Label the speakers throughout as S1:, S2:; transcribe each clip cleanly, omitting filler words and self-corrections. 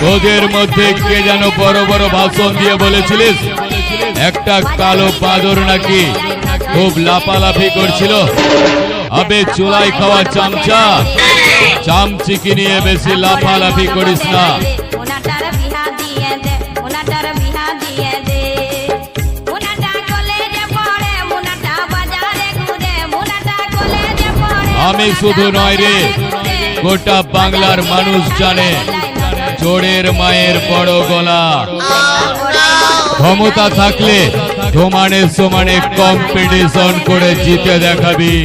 S1: তোদের মধ্যে কে যেন বড় বড় ভাষণ দিয়ে বলেছিলিস একটা কালো বাঁদর নাকি খুব লাফালাফি করছিল। আবে চুলাই খাওয়া চামচা, চামচিকি নিয়ে বেশি লাফালাফি করিস না। আমি শুধু নয় রে, গোটা বাংলার মানুষ জানে চোরের মায়ের বড় গলা। ক্ষমতা থাকলে সমানে সমানে কম্পিটিশন করে জিতে দেখাবি।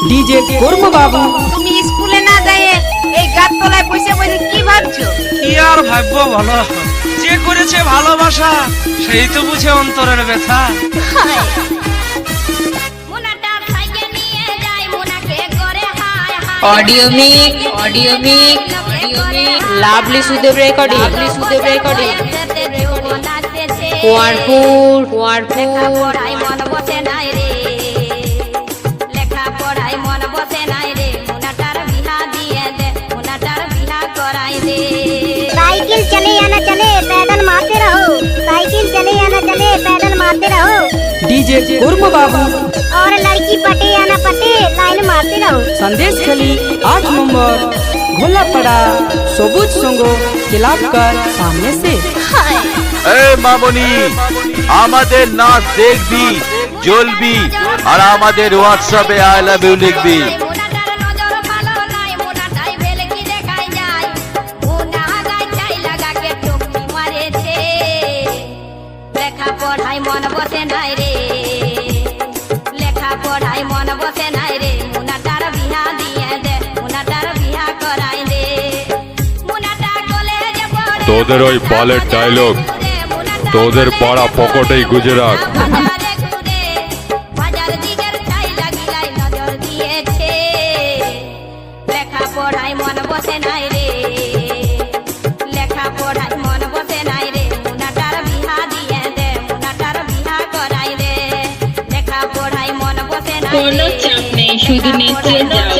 S2: ডিজে কর্ম বাবু,
S3: তুমি স্কুলে না যায় এই গাছতলায় বসে বসে কি ভাবছো?
S4: কি আর ভাববো বলো, যে করেছে ভালোবাসা সেই তো বুঝে অন্তরের ব্যথা।
S2: অডিও মিক লাভলি সুদেব রেকর্ডিং, কুয়ারপুর
S3: মন বসে নাই রে, লেখা পড়াই মন বসে নাই রে, মুনাটার বিহা দিয়ে দে, মুনাটার বিহা করাই দে।
S5: साइकिल चले या न चले पैदल मारते रहो, साइकिल चले या न चले पैदल मारते रहो।
S2: ডিজে কর্ম বাবু,
S5: और लड़की पटे या न पटे लाइन मारते रहो।
S2: সন্দেশ খালি 8 নম্বর ঘোলাপাড়া সবুজ সঙ্গ ক্লাব কার সামনে से।
S6: এই মামনি, আমাদের নাচ দেখবি, জ্বলবি আর আমাদের হোয়াটসঅ্যাপে আই লাভ ইউ লিখবি।
S3: মুনাটার নজর ভালো নাই, মুনাটাই ভেলকি দেখাই যায়, মুনা গায় চাই লাগাকে টুকি মারেছে, লেখা পড়াই মন বসে নাই রে, লেখা পড়াই মন বসে নাই রে, মুনাটার বিহা দিয়ে দে, মুনাটার বিহা করাই দে। মুনাটা কলেজে পড়ে
S7: তোদের ওই বালের ডায়লগ তোদের পাড়া পকেটেই গুজে রাখ।
S3: বাজার দিকের চাই লাগিলাই নজর দিয়েছে, লেখা পড়াই মন বসে নাই রে, লেখা পড়াই মন বসে নাই রে, মুনাটার বিহা দিয়ে দে, মুনাটার বিহা করাই দে, লেখা পড়াই মন বসে নাই রে,
S8: কোনো চাপ নেই, শুধু নেচে যাও,